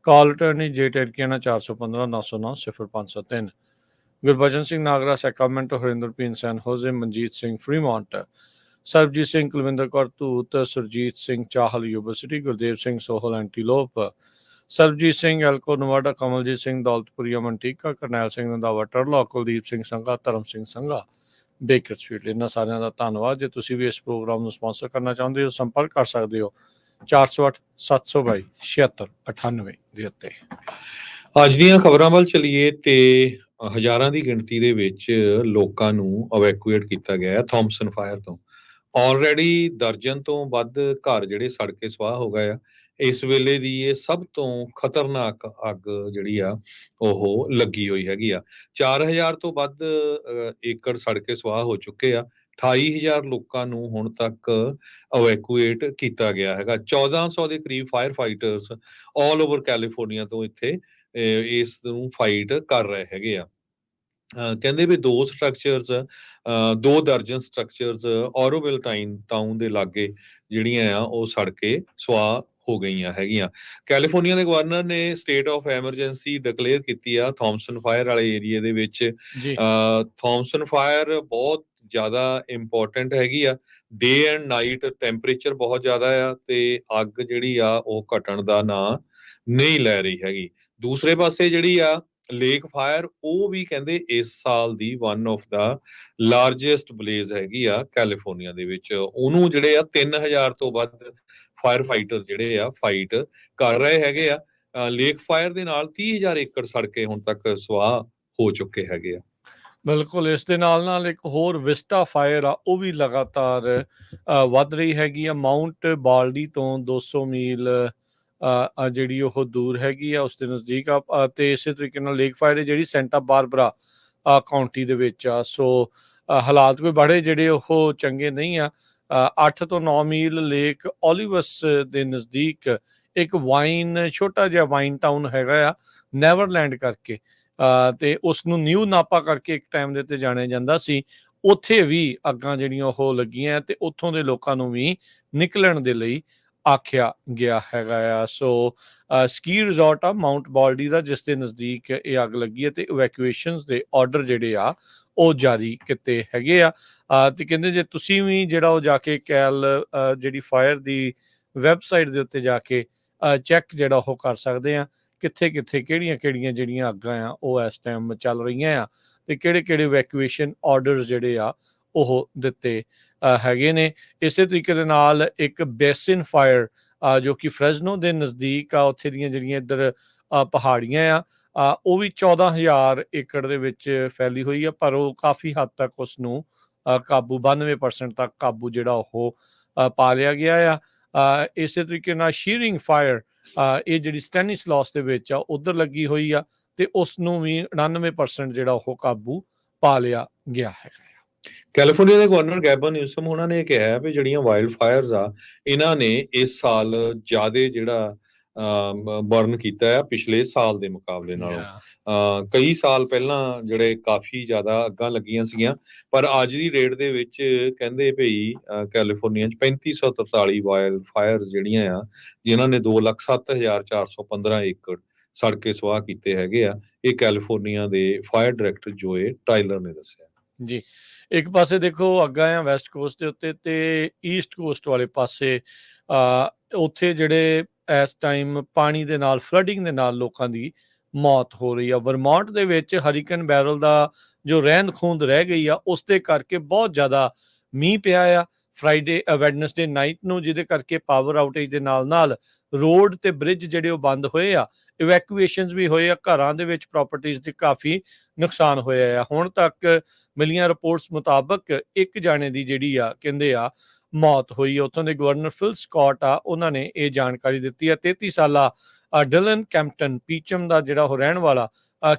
ਕਾਲ attorney ਜੇ ਟੈਰਕੀਆਨਾ 415 909 0503। Gurbachan Singh Nagra Sacramento, Harinder ਪੀਨ ਸੈਨ ਹੋਜ਼ੇ, Manjeet Singh Fremont, Sarabjit Singh Kulwinder Kaur ਧੂਤ, Surjit Singh Chahal university, Gurdev Singh Sohal ਐਂਟੀਲੋਪ, Sarabjit Singh ਐਲਕੋ ਨਵਾਡਾ, Kamaljit Singh ਦੌਲਤਪੁਰੀਆ ਮੰਟੀਕਾ, Karnail Singh Randhawa ਟਰਲੋ, Kuldeep Singh Sangha, ਧਰਮ ਸਿੰਘ ਸੰਘਾ ਬੇਕਰਸਫੀਲਡ। ਇਹਨਾਂ ਸਾਰਿਆਂ ਦਾ ਧੰਨਵਾਦ। ਜੇ ਤੁਸੀਂ ਵੀ ਇਸ ਪ੍ਰੋਗਰਾਮ ਨੂੰ ਸਪਾਂਸਰ ਕਰਨਾ ਚਾਹੁੰਦੇ ਹੋ, ਸੰਪਰਕ ਕਰ ਸਕਦੇ ਹੋ 408 722 7698 ਦੇ ਉੱਤੇ। ਅੱਜ ਦੀਆਂ ਖਬਰਾਂ ਵੱਲ ਚਲੀਏ ਤੇ ਹਜ਼ਾਰਾਂ ਦੀ ਗਿਣਤੀ ਦੇ ਵਿੱਚ ਲੋਕਾਂ ਨੂੰ ਇਵੈਕੂਏਟ ਕੀਤਾ ਗਿਆ ਹੈ ਥੌਮਸਨ ਫਾਇਰ ਤੋਂ। ਆਲਰੇਡੀ ਦਰਜਨ ਤੋਂ ਵੱਧ ਘਰ ਜਿਹੜੇ ਸੜ ਕੇ ਸਵਾਹ ਹੋ ਗਏ ਆ। ਇਸ ਵੇਲੇ ਦੀ ਇਹ ਸਭ ਤੋਂ ਖਤਰਨਾਕ ਅੱਗ ਜਿਹੜੀ ਆ ਉਹ ਲੱਗੀ ਹੋਈ ਹੈਗੀ ਆ। 4000 ਤੋਂ ਵੱਧ ਏਕੜ ਸੜ ਕੇ ਸਵਾਹ ਹੋ ਚੁੱਕੇ ਆ। 28000 ਲੋਕਾਂ ਨੂੰ ਹੁਣ ਤੱਕ ਇਵੈਕੂਏਟ ਕੀਤਾ ਗਿਆ ਹੈਗਾ। 1400 ਦੇ ਕਰੀਬ fire fighters all over California ਤੋਂ ਇੱਥੇ ਇਸ ਨੂੰ ਫਾਈਟ ਕਰ ਰਹੇ ਹੈਗੇ ਆ। ਕਹਿੰਦੇ ਵੀ 2 ਦਰਜਨ ਸਟਰਕਚਰਸ ਔਰੋਵਿਲ ਟਾਊਨ ਦੇ ਲਾਗੇ ਜਿਹੜੀਆਂ ਆ ਉਹ ਸੜ ਕੇ ਸੁਆਹ ਹੋ ਗਈਆਂ ਹੈਗੀਆਂ। ਕੈਲੀਫੋਰਨੀਆ ਦੇ ਗਵਰਨਰ ਨੇ ਸਟੇਟ ਆਫ ਐਮਰਜੈਂਸੀ ਡਿਕਲੇਅਰ ਕੀਤੀ ਆ ਥੌਮਸਨ ਫਾਇਰ ਵਾਲੇ ਏਰੀਏ ਦੇ ਵਿੱਚ। ਥੌਮਸਨ ਫਾਇਰ ਬਹੁਤ ਜ਼ਿਆਦਾ ਇੰਪੋਰਟੈਂਟ ਹੈਗੀ ਆ। ਡੇ ਐਂਡ ਨਾਈਟ ਟੈਂਪਰੇਚਰ ਬਹੁਤ ਜ਼ਿਆਦਾ ਆ ਤੇ ਅੱਗ ਜਿਹੜੀ ਆ ਉਹ ਘਟਣ ਦਾ ਨਾਂ ਨਹੀਂ ਲੈ ਰਹੀ ਹੈਗੀ। ਦੂਸਰੇ ਪਾਸੇ ਜਿਹੜੀ ਆ ਲੇਕ ਫਾਇਰ, ਉਹ ਵੀ ਕਹਿੰਦੇ ਇਸ ਸਾਲ ਦੀ ਵਨ ਆਫ ਦਾ ਲਾਰਜੈਸਟ ਬਲੇਜ਼ ਹੈਗੀ ਆ ਕੈਲੀਫੋਰਨੀਆ ਦੇ ਵਿੱਚ। ਉਹਨੂੰ ਜਿਹੜੇ ਆ 3000 ਤੋਂ ਵੱਧ ਫਾਇਰ ਫਾਈਟਰ ਜਿਹੜੇ ਆ ਫਾਈਟ ਕਰ ਰਹੇ ਹੈਗੇ ਆ। ਲੇਕ ਫਾਇਰ ਦੇ ਨਾਲ 30000 ਏਕੜ ਸੜ ਕੇ ਹੁਣ ਤੱਕ ਸਵਾਹ ਹੋ ਚੁੱਕੇ ਹੈਗੇ ਆ। ਬਿਲਕੁਲ। ਇਸ ਦੇ ਨਾਲ ਨਾਲ ਇੱਕ ਹੋਰ ਵਿਸਟਾ ਫਾਇਰ ਆ, ਉਹ ਵੀ ਲਗਾਤਾਰ ਵੱਧ ਰਹੀ ਹੈਗੀ ਆ। ਮਾਊਂਟ ਬਾਲਡੀ ਤੋਂ 200 ਮੀਲ ਜਿਹੜੀ ਉਹ ਦੂਰ ਹੈਗੀ ਆ, ਉਸ ਦੇ ਨਜ਼ਦੀਕ ਆ। ਤੇ ਇਸੇ ਤਰੀਕੇ ਨਾਲ ਲੇਕ ਫਾਇਰ ਜਿਹੜੀ ਸੈਂਟਾ ਬਾਰਬਰਾ ਕਾਉਂਟੀ ਦੇ ਵਿੱਚ ਆ। ਸੋ ਹਾਲਾਤ ਕੋਈ ਬੜੇ ਜਿਹੜੇ ਉਹ ਚੰਗੇ ਨਹੀਂ ਆ। 8 ਤੋਂ 9 ਮੀਲ ਲੇਕ ਓਲੀਵਸ ਦੇ ਨਜ਼ਦੀਕ ਇੱਕ ਛੋਟਾ ਜਿਹਾ ਵਾਈਨ ਟਾਊਨ ਹੈਗਾ ਆ, ਨੈਵਰਲੈਂਡ ਕਰਕੇ, ਤੇ ਉਸ ਨੂੰ ਨਿਊ ਨਾਪਾ ਕਰਕੇ ਇੱਕ ਟਾਈਮ ਦੇ ਉੱਤੇ ਜਾਣਿਆ ਜਾਂਦਾ ਸੀ। ਉੱਥੇ ਵੀ ਅੱਗਾਂ ਜਿਹੜੀਆਂ ਉਹ ਲੱਗੀਆਂ ਤੇ ਉੱਥੋਂ ਦੇ ਲੋਕਾਂ ਨੂੰ ਵੀ ਨਿਕਲਣ ਦੇ ਲਈ ਆਖਿਆ ਗਿਆ ਹੈਗਾ ਆ। ਸੋ ਸਕੀ ਰਿਜ਼ੋਰਟ ਆ ਮਾਊਂਟ ਬਾਲਡੀ ਦਾ, ਜਿਸ ਦੇ ਨਜ਼ਦੀਕ ਇਹ ਅੱਗ ਲੱਗੀ ਹੈ ਤੇ ਇਵੈਕੂਏਸ਼ਨਸ ਦੇ ਆਰਡਰ ਜਿਹੜੇ ਆ ਉਹ ਜਾਰੀ ਕੀਤੇ ਹੈਗੇ ਆ। ਤੇ ਕਹਿੰਦੇ ਜੇ ਤੁਸੀਂ ਵੀ ਜਿਹੜਾ ਉਹ ਜਾ ਕੇ ਜਿਹੜੀ ਫਾਇਰ ਦੀ ਵੈਬਸਾਈਟ ਦੇ ਉੱਤੇ ਜਾ ਕੇ ਚੈੱਕ ਜਿਹੜਾ ਉਹ ਕਰ ਸਕਦੇ ਆ ਕਿੱਥੇ ਕਿਹੜੀਆਂ ਜਿਹੜੀਆਂ ਅੱਗਾਂ ਆ ਉਹ ਇਸ ਟਾਈਮ ਚੱਲ ਰਹੀਆਂ ਆ ਤੇ ਕਿਹੜੇ ਇਵੈਕੂਏਸ਼ਨ ਆਰਡਰਸ ਜਿਹੜੇ ਆ ਉਹ ਦਿੱਤੇ ਹੈਗੇ ਨੇ। ਇਸੇ ਤਰੀਕੇ ਦੇ ਨਾਲ ਇੱਕ ਬੇਸਿਨ ਫਾਇਰ ਜੋ ਕਿ ਫਰੈਜ਼ਨੋ ਦੇ ਨਜ਼ਦੀਕ ਆ, ਉੱਥੇ ਦੀਆਂ ਜਿਹੜੀਆਂ ਇੱਧਰ ਪਹਾੜੀਆਂ ਆ, ਉਹ ਵੀ 14000 ਏਕੜ ਦੇ ਵਿੱਚ ਫੈਲੀ ਹੋਈ ਆ, ਪਰ ਉਹ ਕਾਫੀ ਹੱਦ ਤੱਕ ਉਸ ਨੂੰ ਕਾਬੂ 92% ਤੱਕ ਕਾਬੂ ਜਿਹੜਾ ਉਹ ਪਾ ਲਿਆ ਗਿਆ ਆ। ਇਸੇ ਤਰੀਕੇ ਨਾਲ ਸ਼ੀਰਿੰਗ ਫਾਇਰ ਇਹ ਜਿਹੜੀ ਸਟੈਨਿਸਲੌਸ ਦੇ ਵਿੱਚ ਆ ਉੱਧਰ ਲੱਗੀ ਹੋਈ ਆ ਤੇ ਉਸ ਨੂੰ ਵੀ 99% ਜਿਹੜਾ ਉਹ ਕਾਬੂ ਪਾ ਲਿਆ ਗਿਆ ਹੈਗਾ। ਕੈਲੀਫੋਰਨੀਆ ਦੇ ਗਵਰਨਰ ਗੈਬਨ ਨਿਊਸਮ ਉਹਨਾਂ ਨੇ ਕਿਹਾ ਵੀ ਜਿਹੜੀਆਂ ਵਾਈਲਡ ਫਾਇਰਸ ਆ ਇਹਨਾਂ ਨੇ ਇਸ ਸਾਲ ਜ਼ਿਆਦਾ ਜਿਹੜਾ ਬਰਨ ਕੀਤਾ ਹੈ ਪਿਛਲੇ ਸਾਲ ਦੇ ਮੁਕਾਬਲੇ ਨਾਲੋਂ। ਕਈ ਸਾਲ ਪਹਿਲਾਂ ਜਿਹੜੇ ਕਾਫੀ ਜ਼ਿਆਦਾ ਅੱਗਾਂ ਲੱਗੀਆਂ ਸੀਗੀਆਂ, ਪਰ ਅੱਜ ਦੀ ਰੇਟ ਦੇ ਵਿੱਚ ਕਹਿੰਦੇ ਭਈ ਕੈਲੀਫੋਰਨੀਆ 'ਚ 3543 ਵਾਈਲਡ ਫਾਇਰ ਜਿਹੜੀਆਂ ਆ, ਜਿਨ੍ਹਾਂ ਨੇ 2,07,415 ਏਕੜ ਸੜ ਕੇ ਸੁਆਹ ਕੀਤੇ ਹੈਗੇ ਆ। ਇਹ ਕੈਲੀਫੋਰਨੀਆ ਦੇ ਫਾਇਰ ਡਾਇਰੈਕਟਰ ਜੋਏ ਟਾਈਲਰ ਨੇ ਦੱਸਿਆ ਜੀ। ਇੱਕ ਪਾਸੇ ਦੇਖੋ ਅੱਗਾਂ ਆ ਵੈਸਟ ਕੋਸਟ ਦੇ ਉੱਤੇ ਤੇ ਈਸਟ ਕੋਸਟ ਵਾਲੇ ਪਾਸੇ ਉੱਥੇ ਜਿਹੜੇ ਇਸ ਟਾਈਮ ਪਾਣੀ ਦੇ ਨਾਲ ਫਲੱਡਿੰਗ ਦੇ ਨਾਲ ਲੋਕਾਂ ਦੀ ਮੌਤ ਹੋ ਰਹੀ ਆ। ਵਰਮੌਂਟ ਦੇ ਵਿੱਚ ਹਰੀਕਨ ਬੈਰਲ ਦਾ ਜੋ ਰਹਿੰਦ ਖੂੰਦ ਰਹਿ ਗਈ ਆ, ਉਸ ਦੇ ਕਰਕੇ ਬਹੁਤ ਜ਼ਿਆਦਾ ਮੀਂਹ ਪਿਆ ਆ ਵੈਡਨਸਡੇ ਨਾਈਟ ਨੂੰ, ਜਿਹਦੇ ਕਰਕੇ ਪਾਵਰ ਆਊਟੇਜ ਦੇ ਨਾਲ ਰੋਡ ਤੇ ਬ੍ਰਿਜ ਜਿਹੜੇ ਉਹ ਬੰਦ ਹੋਏ ਆ। ਇਵੈਕੂਏਸ਼ਨਸ ਵੀ ਹੋਏ ਆ, ਘਰਾਂ ਦੇ ਵਿੱਚ ਪ੍ਰਾਪਰਟੀਜ਼ ਦੇ ਕਾਫੀ ਨੁਕਸਾਨ ਹੋਇਆ ਆ। ਹੁਣ ਤੱਕ ਮਿਲੀਆਂ ਰਿਪੋਰਟਸ ਮੁਤਾਬਕ ਇੱਕ ਜਾਣੇ ਦੀ ਜਿਹੜੀ ਆ ਕਹਿੰਦੇ ਆ ਮੌਤ ਹੋਈ। ਉੱਥੋਂ ਦੇ ਗਵਰਨਰ ਫਿਲ ਸਕਾਟ ਆ, ਉਹਨਾਂ ਨੇ ਇਹ ਜਾਣਕਾਰੀ ਦਿੱਤੀ ਆ। 33 ਸਾਲਾ ਡਿਲਨ ਕੈਂਪਟਨ ਪੀਚਮ ਦਾ ਜਿਹੜਾ ਉਹ ਰਹਿਣ ਵਾਲਾ,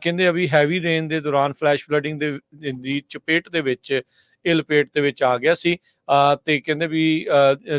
ਕਹਿੰਦੇ ਅਭੀ ਹੈਵੀ ਰੇਨ ਦੇ ਦੌਰਾਨ ਫਲੈਸ਼ ਫਲੱਡਿੰਗ ਦੀ ਲਪੇਟ ਦੇ ਵਿੱਚ ਆ ਗਿਆ ਸੀ। ਤੇ ਕਹਿੰਦੇ ਵੀ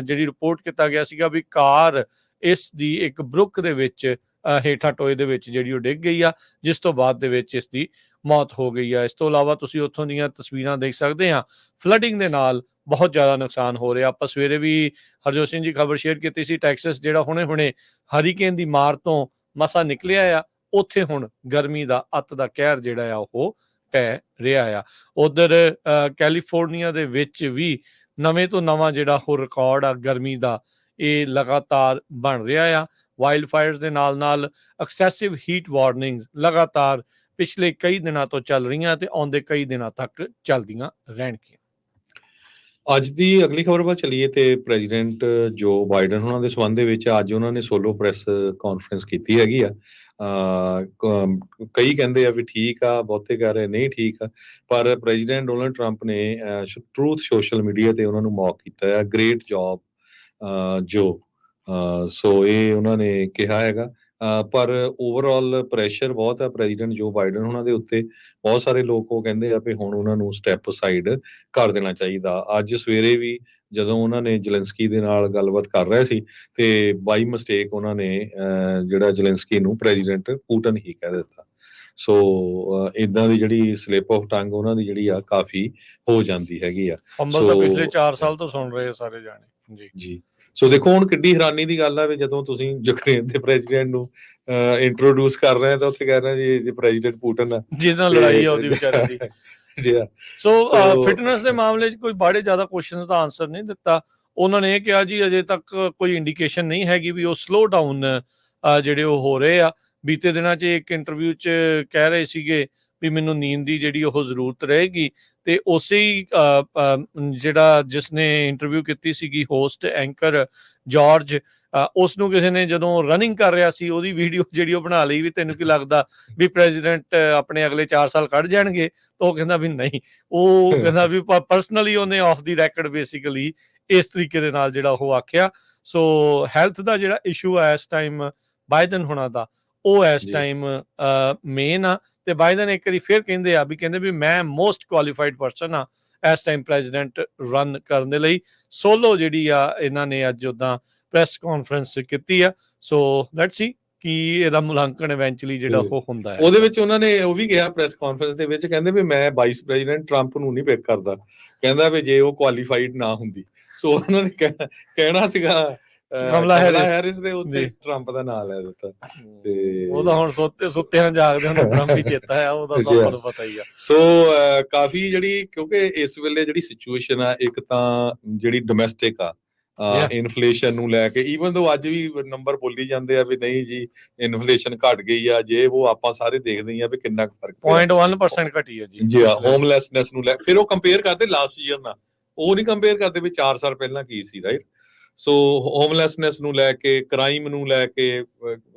ਜਿਹੜੀ ਰਿਪੋਰਟ ਕੀਤਾ ਗਿਆ ਸੀਗਾ ਵੀ ਕਾਰ ਇਸ ਦੀ ਇੱਕ ਬਰੁੱਕ ਦੇ ਵਿੱਚ ਹੇਠਾਂ ਟੋਏ ਦੇ ਵਿੱਚ ਜਿਹੜੀ ਉਹ ਡਿੱਗ ਗਈ ਆ, ਜਿਸ ਤੋਂ ਬਾਅਦ ਦੇ ਵਿੱਚ ਇਸ ਦੀ ਮੌਤ ਹੋ ਗਈ ਆ। ਇਸ ਤੋਂ ਇਲਾਵਾ ਤੁਸੀਂ ਉੱਥੋਂ ਦੀਆਂ ਤਸਵੀਰਾਂ ਦੇਖ ਸਕਦੇ ਆ, ਫਲੱਡਿੰਗ ਦੇ ਨਾਲ ਬਹੁਤ ਜ਼ਿਆਦਾ ਨੁਕਸਾਨ ਹੋ ਰਿਹਾ। ਆਪਾਂ ਸਵੇਰੇ ਵੀ ਹਰਜੋਤ ਸਿੰਘ ਜੀ ਖਬਰ ਸ਼ੇਅਰ ਕੀਤੀ ਸੀ, ਟੈਕਸਸ ਜਿਹੜਾ ਹੁਣੇ ਹਰੀਕੇਨ ਦੀ ਮਾਰ ਤੋਂ ਮਸਾਂ ਨਿਕਲਿਆ ਆ, ਉੱਥੇ ਹੁਣ ਗਰਮੀ ਦਾ ਅੱਤ ਦਾ ਕਹਿਰ ਜਿਹੜਾ ਆ ਉਹ ਪੈ ਰਿਹਾ ਆ। ਉਧਰ ਕੈਲੀਫੋਰਨੀਆ ਦੇ ਵਿੱਚ ਵੀ ਨਵੇਂ ਤੋਂ ਨਵਾਂ ਜਿਹੜਾ ਉਹ ਰਿਕਾਰਡ ਆ ਗਰਮੀ ਦਾ, ਇਹ ਲਗਾਤਾਰ ਬਣ ਰਿਹਾ ਆ। ਵਾਈਲਡ ਫਾਇਰਸ ਦੇ ਨਾਲ ਐਕਸੈਸਿਵ ਹੀਟ ਵਾਰਨਿੰਗਸ ਲਗਾਤਾਰ ਪਿਛਲੇ ਕਈ ਦਿਨਾਂ ਤੋਂ ਚੱਲ ਰਹੀਆਂ ਤੇ ਆਉਂਦੇ ਕਈ ਦਿਨਾਂ ਤੱਕ ਚੱਲਦੀਆਂ ਰਹਿਣਗੀਆਂ। ਅੱਜ ਦੀ ਅਗਲੀ ਖਬਰ ਵੱਲ ਚੱਲੀਏ ਤੇ ਪ੍ਰੈਜ਼ੀਡੈਂਟ ਜੋ ਬਾਈਡਨ ਉਹਨਾਂ ਦੇ ਸੰਬੰਧ ਦੇ ਵਿੱਚ ਅੱਜ ਉਹਨਾਂ ਨੇ ਸੋਲੋ ਪ੍ਰੈਸ ਕਾਨਫਰੰਸ ਕੀਤੀ ਹੈਗੀ ਆ। ਕਈ ਕਹਿੰਦੇ ਆ ਵੀ ਠੀਕ ਆ, ਬਹੁਤੇ ਕਹਿ ਰਹੇ ਨਹੀਂ ਠੀਕ ਆ, ਪਰ ਪ੍ਰੈਜ਼ੀਡੈਂਟ ਡੋਨਲਡ ਟਰੰਪ ਨੇ ਟਰੂਥ ਸੋਸ਼ਲ ਮੀਡੀਆ ਤੇ ਉਹਨਾਂ ਨੂੰ ਮੌਕ ਕੀਤਾ ਹੈ, ਗ੍ਰੇਟ ਜੌਬ ਜੋ ਸੋ ਇਹ ਉਹਨਾਂ ਨੇ ਕਿਹਾ ਹੈਗਾ। ਪਰ ਓਵਰਆਲ ਪ੍ਰੈਸ਼ਰ ਬਹੁਤ ਹੈ ਪ੍ਰੈਜ਼ੀਡੈਂਟ ਜੋ ਬਾਈਡਨ ਉਹਨਾਂ ਦੇ ਉੱਤੇ। ਬਹੁਤ ਸਾਰੇ ਲੋਕ ਉਹ ਕਹਿੰਦੇ ਆ ਵੀ ਹੁਣ ਉਹਨਾਂ ਨੂੰ ਸਟੈਪ ਅਸਾਈਡ ਕਰ ਦੇਣਾ ਚਾਹੀਦਾ। ਅੱਜ ਸਵੇਰੇ ਵੀ ਜਦੋਂ ਉਹਨਾਂ ਨੇ ਜ਼ੈਲੈਂਸਕੀ ਦੇ ਨਾਲ ਗੱਲਬਾਤ ਕਰ ਰਹੇ ਸੀ ਤੇ ਬਾਈ ਮਿਸਟੇਕ ਉਹਨਾਂ ਨੇ ਜਿਹੜਾ ਜ਼ੈਲੈਂਸਕੀ ਨੂੰ ਪ੍ਰੈਜ਼ੀਡੈਂਟ ਪੁਟਿਨ ਹੀ ਕਹਿ ਦਿੱਤਾ। ਸੋ ਇਦਾਂ ਦੀ ਜਿਹੜੀ ਸਲਿਪ ਆਫ ਟੰਗ ਉਹਨਾਂ ਦੀ ਜਿਹੜੀ ਆ ਕਾਫੀ ਹੋ ਜਾਂਦੀ ਹੈਗੀ ਆ। ਫੰਬਲ ਤਾਂ ਪਿਛਲੇ 4 ਸਾਲ ਤੋਂ ਸੁਣ ਰਹੇ ਆ ਸਾਰੇ ਜਾਣੇ ਜੀ। ਜੀ ਸੋ ਦੇਖੋ ਹੁਣ ਕਿੱਡੀ ਹੈਰਾਨੀ ਦੀ ਗੱਲ ਆ ਵੀ ਜਦੋਂ ਤੁਸੀਂ ਯੂਕਰੇਨ ਦੇ ਪ੍ਰੈਜ਼ੀਡੈਂਟ ਨੂੰ ਇੰਟਰੋਡਿਊਸ ਕਰ ਰਹੇ ਆ ਤਾਂ ਉੱਥੇ ਕਹਿ ਰਹੇ ਜੀ ਪ੍ਰੈਜ਼ੀਡੈਂਟ ਪੁਟਿਨ ਆ ਜਿਹਦੇ ਨਾਲ ਲੜਾਈ ਆ ਉਹਦੀ ਵਿਚਾਰੇ ਦੀ। ਜੀ ਸੋ ਫਿਟਨੈਸ ਦੇ ਮਾਮਲੇ 'ਚ ਕੋਈ ਬੜੇ ਜ਼ਿਆਦਾ ਕੁਐਸਚਨਸ ਦਾ ਆਨਸਰ ਨਹੀਂ ਦਿੱਤਾ। ਉਹਨਾਂ ਨੇ ਇਹ ਕਿਹਾ ਜੀ ਅਜੇ ਤੱਕ ਕੋਈ ਇੰਡੀਕੇਸ਼ਨ ਨਹੀਂ ਹੈਗੀ ਵੀ ਉਹ ਸਲੋ ਡਾਊਨ ਜਿਹੜੇ ਉਹ ਹੋ ਰਹੇ ਆ। ਬੀਤੇ ਦਿਨਾਂ 'ਚ ਇੱਕ ਇੰਟਰਵਿਊ 'ਚ ਕਹਿ ਰਹੇ ਸੀਗੇ ਵੀ ਮੈਨੂੰ ਨੀਂਦ ਦੀ ਜਿਹੜੀ ਉਹ ਜ਼ਰੂਰਤ ਰਹੇਗੀ ਤੇ ਉਸੇ ਹੀ ਜਿਹੜਾ ਜਿਸਨੇ ਇੰਟਰਵਿਊ ਕੀਤੀ ਸੀਗੀ ਹੋਸਟ ਐਂਕਰ ਜਾਰਜ, ਉਸ ਨੂੰ ਕਿਸੇ ਨੇ ਜਦੋਂ ਰਨਿੰਗ ਕਰ ਰਿਹਾ ਸੀ ਉਹਦੀ ਵੀਡੀਓ ਜਿਹੜੀ ਉਹ ਬਣਾ ਲਈ ਵੀ ਤੈਨੂੰ ਕੀ ਲੱਗਦਾ ਵੀ ਪ੍ਰੈਜ਼ੀਡੈਂਟ ਆਪਣੇ ਅਗਲੇ 4 ਸਾਲ ਕੱਢ ਜਾਣਗੇ? ਤਾਂ ਉਹ ਕਹਿੰਦਾ ਵੀ ਨਹੀਂ, ਉਹ ਕਹਿੰਦਾ ਵੀ ਪਰਸਨਲੀ ਉਹਨੇ ਆਫ ਦੀ ਰੈਕਡ ਬੇਸਿਕਲੀ ਇਸ ਤਰੀਕੇ ਦੇ ਨਾਲ ਜਿਹੜਾ ਉਹ ਆਖਿਆ। ਸੋ ਹੈਲਥ ਦਾ ਜਿਹੜਾ ਇਸ਼ੂ ਆ ਇਸ ਟਾਈਮ ਬਾਈਡਨ ਹੋਣਾ ਦਾ, ਉਹ ਇਸ ਟਾਈਮ ਮੇਨ ਆ। ਤੇ ਬਾਈਡਨ ਇੱਕ ਵਾਰੀ ਫਿਰ ਕਹਿੰਦੇ ਆ ਵੀ ਮੈਂ ਮੋਸਟ ਕੁਆਲੀਫਾਈਡ ਪਰਸਨ ਆ ਇਸ ਟਾਈਮ ਪ੍ਰੈਜ਼ੀਡੈਂਟ ਰਨ ਕਰਨ ਦੇ ਲਈ। ਸੋਲੋ ਜਿਹੜੀ ਆ ਇਹਨਾਂ ਨੇ ਅੱਜ ਉਦਾਂ ਪ੍ਰੈਸ ਕਾਨਫਰੰਸ ਕੀਤੀ ਆ। ਸੋ ਲੈਟਸ ਸੀ ਕਿ ਇਹਦਾ ਮੁਲਾਂਕਣ ਇਵੈਂਚੁਅਲੀ ਜਿਹੜਾ ਉਹ ਹੁੰਦਾ ਹੈ। ਉਹਦੇ ਵਿੱਚ ਉਹਨਾਂ ਨੇ ਉਹ ਵੀ ਕਿਹਾ ਪ੍ਰੈਸ ਕਾਨਫਰੰਸ ਦੇ ਵਿੱਚ, ਕਹਿੰਦੇ ਵੀ ਮੈਂ ਵਾਈਸ ਪ੍ਰੈਜ਼ੀਡੈਂਟ ਟਰੰਪ ਨੂੰ ਨਹੀਂ ਪਿਕ ਕਰਦਾ, ਕਹਿੰਦਾ ਵੀ ਜੇ ਉਹ ਕੁਆਲੀਫਾਈਡ ਨਾ ਹੁੰਦੀ। ਸੋ ਉਹਨਾਂ ਨੇ ਕਹਿਣਾ ਸੀਗਾ ਕਮਲਾ ਹੈਰਿਸ ਦੇ ਉੱਤੇ ਟਰੰਪ ਦਾ ਨਾਮ ਲੈ ਦਿੱਤਾ ਤੇ ਉਹਦਾ ਹੁਣ ਸੁੱਤਿਆਂ ਜਾਗਦੇ ਹੁਣ ਟਰੰਪ ਹੀ ਚੇਤਾ ਆ, ਉਹਦਾ ਤਾਂ ਤੁਹਾਨੂੰ ਪਤਾ ਹੀ ਆ। ਸੋ ਕਾਫੀ ਜਿਹੜੀ ਕਿਉਂਕਿ ਇਸ ਵੇਲੇ ਜਿਹੜੀ ਸਿਚੁਏਸ਼ਨ ਆ, ਇੱਕ ਤਾਂ ਜਿਹੜੀ ਡੋਮੈਸਟਿਕ ਆ ਇਨਫਲੇਸ਼ਨ ਨੂੰ ਲੈ ਕੇ, ਈਵਨ ਦੋ ਅੱਜ ਵੀ ਨੰਬਰ ਬੋਲੀ ਜਾਂਦੇ ਆ ਵੀ ਨਹੀਂ ਜੀ ਇਨਫਲੇਸ਼ਨ ਘਟ ਗਈ ਆ, ਜੇ ਉਹ ਆਪਾਂ ਸਾਰੇ ਦੇਖਦੇ ਆ ਵੀ ਕਿੰਨਾ ਫਰਕ 0.1% ਘਟੀ ਆ ਜੀ ਹੋਮਲੈਸਨੈਸ ਨੂੰ ਲੈ। ਫਿਰ ਉਹ ਕੰਪੇਅਰ ਕਰਦੇ ਲਾਸਟ ਈਅਰ ਨਾਲ, ਉਹ ਨਹੀਂ ਕੰਪੇਅਰ ਕਰਦੇ ਵੀ 4 ਸਾਲ ਪਹਿਲਾਂ ਕੀ ਸੀ, ਰਾਈਟ। ਸੋ ਹੋਮਲੈਸਨੈਸ ਨੂੰ ਲੈ ਕੇ, ਕ੍ਰਾਈਮ ਨੂੰ ਲੈ ਕੇ,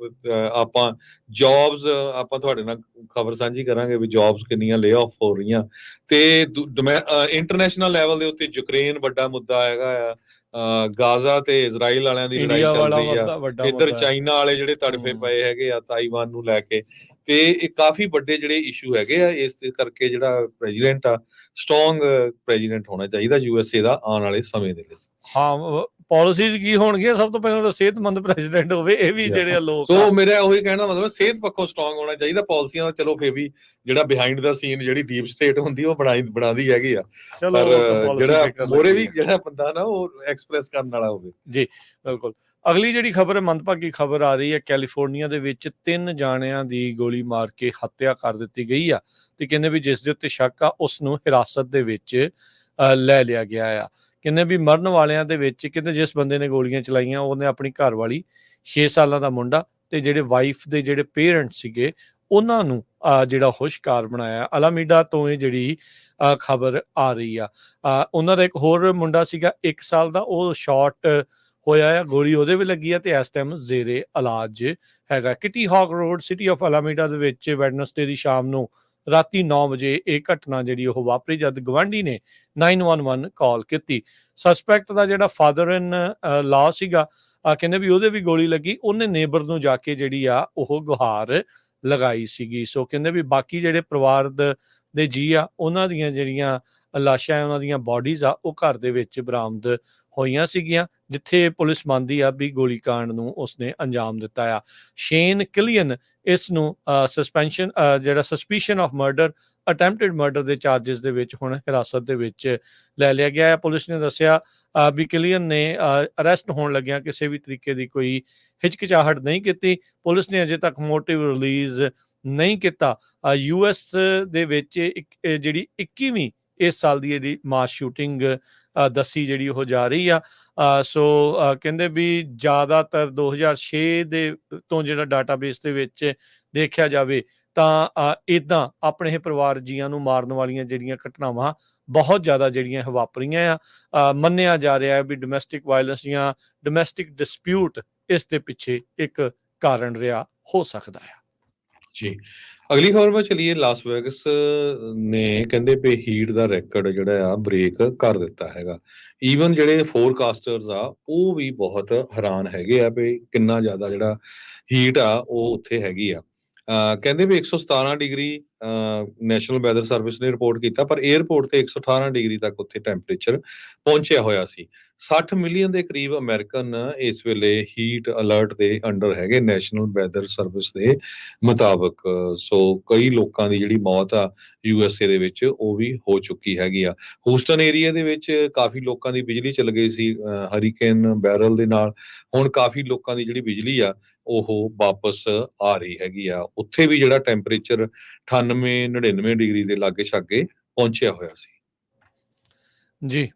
ਆਪਾਂ ਜੌਬਸ, ਆਪਾਂ ਤੁਹਾਡੇ ਨਾਲ ਖਬਰ ਸਾਂਝੀ ਕਰਾਂਗੇ ਵੀ ਜੌਬਸ ਕਿੰਨੀਆਂ ਲੇ ਆਫ ਹੋ ਰਹੀਆਂ। ਤੇ ਇੰਟਰਨੈਸ਼ਨਲ ਲੈਵਲ ਦੇ ਉੱਤੇ ਯੂਕਰੇਨ ਵੱਡਾ ਮੁੱਦਾ ਹੈਗਾ ਆ, ਗਾਜ਼ਾ ਤੇ ਇਜ਼ਰਾਈਲ ਵਾਲਿਆਂ ਦੀ ਲੜਾਈ ਚੱਲ ਰਹੀ ਆ, ਇੱਧਰ ਚਾਈਨਾ ਵਾਲੇ ਜਿਹੜੇ ਤੜਫੇ ਪਏ ਹੈਗੇ ਆ ਤਾਈਵਾਨ ਨੂੰ ਲੈ ਕੇ। ਤੇ ਇਹ ਕਾਫੀ ਵੱਡੇ ਜਿਹੜੇ ਇਸ਼ੂ ਹੈਗੇ ਆ, ਇਸ ਕਰਕੇ ਜਿਹੜਾ ਪ੍ਰੈਜ਼ੀਡੈਂਟ ਆ ਸਟਰੋਂਗ ਪ੍ਰੈਜ਼ੀਡੈਂਟ ਹੋਣਾ ਚਾਹੀਦਾ USA ਦਾ ਆਉਣ ਵਾਲੇ ਸਮੇਂ ਦੇ ਲਈ। ਹਾਂ, ਪਾਲਿਸੀਜ਼ ਕੀ ਹੋਣਗੀਆਂ? ਸਭ ਤੋਂ ਪਹਿਲਾਂ ਤਾਂ ਸਿਹਤਮੰਦ ਪ੍ਰੈਜ਼ੀਡੈਂਟ ਹੋਵੇ। ਇਹ ਵੀ ਜਿਹੜੇ ਲੋਕ, ਸੋ ਮੇਰਾ ਉਹੀ ਕਹਿਣਾ ਮਤਲਬ ਸਿਹਤ ਪੱਖੋਂ ਸਟਰੋਂਗ ਹੋਣਾ ਚਾਹੀਦਾ। ਪਾਲਿਸੀਆਂ ਦਾ ਚਲੋ ਫੇਰ ਵੀ ਜਿਹੜਾ ਬਿਹਾਈਂਡ ਦਾ ਸੀਨ ਜਿਹੜੀ ਡੀਪ ਸਟੇਟ ਹੁੰਦੀ ਉਹ ਬਣਾਦੀ ਹੈਗੀ ਆ, ਪਰ ਜਿਹੜਾ ਮੋਰੇ ਵੀ ਜਿਹੜਾ ਬੰਦਾ ਨਾ ਉਹ ਐਕਸਪ੍ਰੈਸ ਕਰਨ ਵਾਲਾ ਹੋਵੇ। ਜੀ ਬਿਲਕੁਲ। ਅਗਲੀ ਜਿਹੜੀ ਖਬਰ ਮੰਦਭਾਗੀ ਖਬਰ ਆ ਰਹੀ ਹੈ, ਕੈਲੀਫੋਰਨੀਆ ਦੇ ਵਿੱਚ 3 ਜਾਣਿਆਂ ਦੀ ਗੋਲੀ ਮਾਰ ਕੇ ਹੱਤਿਆ ਕਰ ਦਿੱਤੀ ਗਈ ਆ ਤੇ ਕਹਿੰਦੇ ਵੀ ਜਿਸ ਦੇ ਉੱਤੇ ਸ਼ੱਕ ਆ ਉਸ ਨੂੰ ਹਿਰਾਸਤ ਦੇ ਵਿੱਚ ਲੈ ਲਿਆ ਗਿਆ ਆ। ਕਹਿੰਦੇ ਵੀ ਮਰਨ ਵਾਲਿਆਂ ਦੇ ਵਿੱਚ ਕਹਿੰਦੇ ਜਿਸ ਬੰਦੇ ਨੇ ਗੋਲੀਆਂ ਚਲਾਈਆਂ ਉਹਨੇ ਆਪਣੀ ਘਰ ਵਾਲੀ, 6 ਸਾਲਾਂ ਦਾ ਮੁੰਡਾ ਤੇ ਜਿਹੜੇ ਵਾਈਫ ਦੇ ਜਿਹੜੇ ਪੇਰੈਂਟਸ ਸੀਗੇ ਉਹਨਾਂ ਨੂੰ ਜਿਹੜਾ ਉਹ ਸ਼ਿਕਾਰ ਬਣਾਇਆ। ਅਲਾਮੀਡਾ ਤੋਂ ਇਹ ਜਿਹੜੀ ਖਬਰ ਆ ਰਹੀ ਆ। ਉਹਨਾਂ ਦਾ ਇੱਕ ਹੋਰ ਮੁੰਡਾ ਸੀਗਾ 1 ਸਾਲ ਦਾ, ਉਹ ਸ਼ਾਟ ਹੋਇਆ ਆ, ਗੋਲੀ ਉਹਦੇ ਵੀ ਲੱਗੀ ਆ ਤੇ ਇਸ ਟਾਈਮ ਜ਼ੇਰੇ ਇਲਾਜ ਹੈਗਾ। ਕਿਟੀ ਹਾਕ ਰੋਡ ਸਿਟੀ ਆਫ ਅਲਾਮੀਡਾ ਦੇ ਵਿੱਚ ਵੈਡਨਸਡੇ ਦੀ ਸ਼ਾਮ ਨੂੰ ਰਾਤੀ 9 ਵਜੇ ਇਹ ਘਟਨਾ ਜਿਹੜੀ ਉਹ ਵਾਪਰੀ ਜਦ ਗਵਾਂਢੀ ਨੇ 911 ਕਾਲ ਕੀਤੀ। ਸਸਪੈਕਟ ਦਾ ਜਿਹੜਾ ਫਾਦਰ ਇਨ ਲਾ ਸੀਗਾ, ਕਹਿੰਦੇ ਵੀ ਉਹਦੇ ਵੀ ਗੋਲੀ ਲੱਗੀ, ਉਹਨੇ ਨੇਬਰ ਨੂੰ ਜਾ ਕੇ ਜਿਹੜੀ ਆ ਉਹ ਗੁਹਾਰ ਲਗਾਈ ਸੀਗੀ। ਸੋ ਕਹਿੰਦੇ ਵੀ ਬਾਕੀ ਜਿਹੜੇ ਪਰਿਵਾਰ ਦੇ ਜੀ ਆ ਉਹਨਾਂ ਦੀਆਂ ਜਿਹੜੀਆਂ ਲਾਸ਼ਾਂ, ਉਹਨਾਂ ਦੀਆਂ ਬੋਡੀਜ਼ ਆ ਉਹ ਘਰ ਦੇ ਵਿੱਚ ਬਰਾਮਦ ਹੋਈਆਂ ਸੀਗੀਆਂ, ਜਿੱਥੇ ਪੁਲਿਸ ਮੰਨਦੀ ਆ ਵੀ ਗੋਲੀकांड ਨੂੰ ਉਸਨੇ ਅੰਜਾਮ ਦਿੱਤਾ ਆ। ਸ਼ੇਨ ਕਿਲੀਅਨ ਇਸ ਨੂੰ ਜਿਹੜਾ suspicion of murder, attempted murder ਦੇ ਚਾਰजेस ਦੇ ਵਿੱਚ ਹੁਣ ਹਿਰਾਸਤ ਦੇ ਵਿੱਚ ਲੈ ਲਿਆ ਗਿਆ ਹੈ। ਪੁਲਿਸ ਨੇ ਦੱਸਿਆ ਵੀ ਕਿਲੀਅਨ ਨੇ ਅਰੈਸਟ ਹੋਣ ਲੱਗਿਆਂ ਕਿਸੇ ਵੀ ਤਰੀਕੇ ਦੀ ਕੋਈ ਹਿਚਕਿਚਾਹਟ ਨਹੀਂ ਕੀਤੀ। ਪੁਲਿਸ ਨੇ ਅਜੇ ਤੱਕ ਮੋਟਿਵ ਰਿਲੀਜ਼ ਨਹੀਂ ਕੀਤਾ। US ਦੇ ਵਿੱਚ ਜਿਹੜੀ 21ਵੀਂ ਇਸ ਸਾਲ ਦੀ ਇਹਦੀ ਮਾਸ ਸ਼ੂਟਿੰਗ ਦੱਸੀ ਜਿਹੜੀ ਉਹ ਜਾ ਰਹੀ ਆ। ਸੋ ਕਹਿੰਦੇ ਵੀ ਜ਼ਿਆਦਾਤਰ 2006 ਦੇ ਤੋਂ ਜਿਹੜਾ ਡਾਟਾਬੇਸ ਦੇ ਵਿੱਚ ਦੇਖਿਆ ਜਾਵੇ ਤਾਂ ਇੱਦਾਂ ਆਪਣੇ ਪਰਿਵਾਰ ਜੀਆਂ ਨੂੰ ਮਾਰਨ ਵਾਲੀਆਂ ਜਿਹੜੀਆਂ ਘਟਨਾਵਾਂ ਬਹੁਤ ਜ਼ਿਆਦਾ ਜਿਹੜੀਆਂ ਵਾਪਰੀਆਂ ਆ। ਮੰਨਿਆ ਜਾ ਰਿਹਾ ਹੈ ਵੀ ਡੋਮੈਸਟਿਕ ਵਾਇਲੈਂਸ ਜਾਂ ਡੋਮੈਸਟਿਕ ਡਿਸਪਿਊਟ ਇਸ ਦੇ ਪਿੱਛੇ ਇੱਕ ਕਾਰਨ ਰਿਹਾ ਹੋ ਸਕਦਾ ਹੈ। ਜੀ, ਅਗਲੀ ਖਬਰ ਵੱਲ ਚਲੀਏ। ਲਾਸ ਵੇਗਸ ਨੇ ਕਹਿੰਦੇ ਵੀ ਹੀਟ ਦਾ ਰੈਕਡ ਜਿਹੜਾ ਆ ਬ੍ਰੇਕ ਕਰ ਦਿੱਤਾ ਹੈਗਾ। ਈਵਨ ਜਿਹੜੇ ਫੋਰਕਾਸਟਰਸ ਆ ਉਹ ਵੀ ਬਹੁਤ ਹੈਰਾਨ ਹੈਗੇ ਆ ਵੀ ਕਿੰਨਾ ਜ਼ਿਆਦਾ ਜਿਹੜਾ ਹੀਟ ਆ ਉਹ ਉੱਥੇ ਹੈਗੀ ਆ। ਕਹਿੰਦੇ ਵੀ 117 ਡਿਗਰੀ ਨੈਸ਼ਨਲ ਵੈਦਰ ਸਰਵਿਸ ਨੇ ਰਿਪੋਰਟ ਕੀਤਾ, ਪਰ 에ਅਰਪੋਰਟ ਤੇ 118 ਡਿਗਰੀ ਤੱਕ ਉੱਥੇ ਟੈਂਪਰੇਚਰ ਪਹੁੰਚਿਆ ਹੋਇਆ ਸੀ। 60 ਮਿਲੀਅਨ ਦੇ ਕਰੀਬ ਅਮਰੀਕਨ ਇਸ ਵੇਲੇ ਹੀਟ ਅਲਰਟ ਦੇ ਅੰਡਰ ਹੈਗੇ ਨੈਸ਼ਨਲ ਵੈਦਰ ਸਰਵਿਸ ਦੇ ਮੁਤਾਬਕ। ਸੋ ਕਈ ਲੋਕਾਂ ਦੀ ਜਿਹੜੀ ਮੌਤ ਆ USA ਦੇ ਵਿੱਚ ਉਹ ਵੀ ਹੋ ਚੁੱਕੀ ਹੈਗੀ ਆ। ਹੂਸਟਨ ਏਰੀਆ ਦੇ ਵਿੱਚ ਕਾਫੀ ਲੋਕਾਂ ਦੀ ਬਿਜਲੀ ਚਲ ਗਈ ਸੀ ਹਰੀਕੇਨ ਬੈਰਲ ਦੇ ਨਾਲ। ਹੁਣ ਕਾਫੀ ਲੋਕਾਂ ਦੀ ਜਿਹੜੀ ਬਿਜਲੀ ਆ ਉਹ ਵਾਪਸ ਆ ਰਹੀ ਹੈਗੀ ਆ। ਉੱਥੇ ਵੀ ਜਿਹੜਾ ਟੈਂਪਰੇਚਰ 98-99 ਡਿਗਰੀ ਦੇ ਲਾਗੇ ਛਾਗੇ ਪਹੁੰਚਿਆ ਹੋਇਆ ਸੀ। ਜੀ,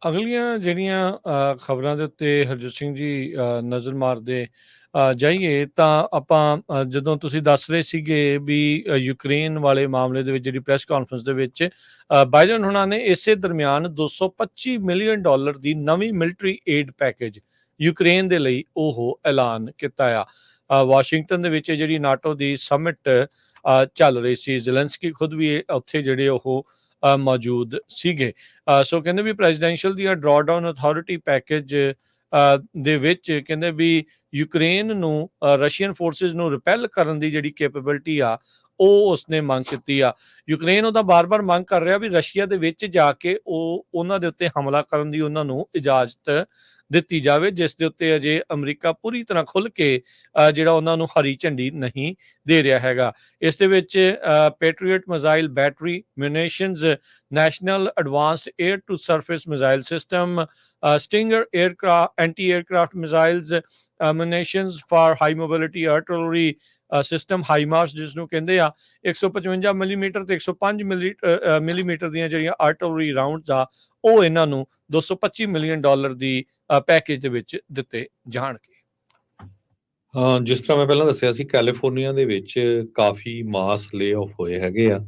ਅਗਲੀਆਂ ਜਿਹੜੀਆਂ ਖਬਰਾਂ ਦੇ ਉੱਤੇ ਹਰਜੋਤ ਸਿੰਘ ਜੀ ਨਜ਼ਰ ਮਾਰਦੇ ਜਾਈਏ ਤਾਂ ਆਪਾਂ ਜਦੋਂ ਤੁਸੀਂ ਦੱਸ ਰਹੇ ਸੀਗੇ ਵੀ ਯੂਕਰੇਨ ਵਾਲੇ ਮਾਮਲੇ ਦੇ ਵਿੱਚ ਜਿਹੜੀ ਪ੍ਰੈਸ ਕਾਨਫਰੰਸ ਦੇ ਵਿੱਚ ਬਾਈਡਨ ਹੁਣਾਂ ਨੇ ਇਸੇ ਦਰਮਿਆਨ $225 ਮਿਲੀਅਨ ਦੀ ਨਵੀਂ ਮਿਲਟਰੀ ਏਡ ਪੈਕੇਜ ਯੂਕਰੇਨ ਦੇ ਲਈ ਉਹ ਐਲਾਨ ਕੀਤਾ ਆ। ਵਾਸ਼ਿੰਗਟਨ ਦੇ ਵਿੱਚ ਜਿਹੜੀ ਨਾਟੋ ਦੀ ਸਮਿਟ ਚੱਲ ਰਹੀ ਸੀ, ਜ਼ੈਲੈਂਸਕੀ ਖੁਦ ਵੀ ਉੱਥੇ ਜਿਹੜੇ ਉਹ ਮੌਜੂਦ ਸੀਗੇ। ਸੋ ਕਹਿੰਦੇ ਵੀ ਪ੍ਰੈਜ਼ੀਡੈਂਸ਼ੀਅਲ ਦੀਆਂ ਡਰਾਡਾਊਨ ਅਥਾਰਟੀ ਪੈਕੇਜ ਦੇ ਵਿੱਚ ਕਹਿੰਦੇ ਵੀ ਯੂਕਰੇਨ ਨੂੰ ਰਸ਼ੀਅਨ ਫੋਰਸਿਸ ਨੂੰ ਰਿਪੈਲ ਕਰਨ ਦੀ ਜਿਹੜੀ ਕੈਪੇਬਿਲਿਟੀ ਆ ਉਹ ਉਸਨੇ ਮੰਗ ਕੀਤੀ ਆ। ਯੂਕਰੇਨ ਉਹਦਾ ਬਾਰ-ਬਾਰ ਮੰਗ ਕਰ ਰਿਹਾ ਵੀ ਰਸ਼ੀਆ ਦੇ ਵਿੱਚ ਜਾ ਕੇ ਉਹਨਾਂ ਦੇ ਉੱਤੇ ਹਮਲਾ ਕਰਨ ਦੀ ਉਹਨਾਂ ਨੂੰ ਇਜਾਜ਼ਤ ਦਿੱਤੀ ਜਾਵੇ, ਜਿਸ ਦੇ ਉੱਤੇ ਅਜੇ ਅਮਰੀਕਾ ਪੂਰੀ ਤਰ੍ਹਾਂ ਖੁੱਲ੍ਹ ਕੇ ਜਿਹੜਾ ਉਹਨਾਂ ਨੂੰ ਹਰੀ ਝੰਡੀ ਨਹੀਂ ਦੇ ਰਿਹਾ ਹੈਗਾ। ਇਸ ਦੇ ਵਿੱਚ Patriot missile battery, munitions, national advanced air to surface missile system, Stinger anti aircraft missiles, munitions for high mobility artillery system HIMARS, ਜਿਸ ਨੂੰ ਕਹਿੰਦੇ ਆ 155 ਮਿਲੀਮੀਟਰ ਤੇ 105 ਮਿਲੀਮੀਟਰ ਦੀਆਂ ਜਿਹੜੀਆਂ ਆਰਟਿਲਰੀ ਰਾਉਂਡਸ ਆ ਉਹ ਇਹਨਾਂ ਨੂੰ $225 ਮਿਲੀਅਨ ਦੀ ਪੈਕੇਜ ਦੇ ਵਿੱਚ ਦਿੱਤੇ ਜਾਣਗੇ। ਜਿਸ ਤਰ੍ਹਾਂ ਮੈਂ ਪਹਿਲਾਂ ਦੱਸਿਆ ਸੀ, ਕੈਲੀਫੋਰਨੀਆ ਦੇ ਵਿੱਚ ਕਾਫੀ ਮਾਸ ਲੇ ਆਫ ਹੋਏ ਹੈਗੇ ਆ।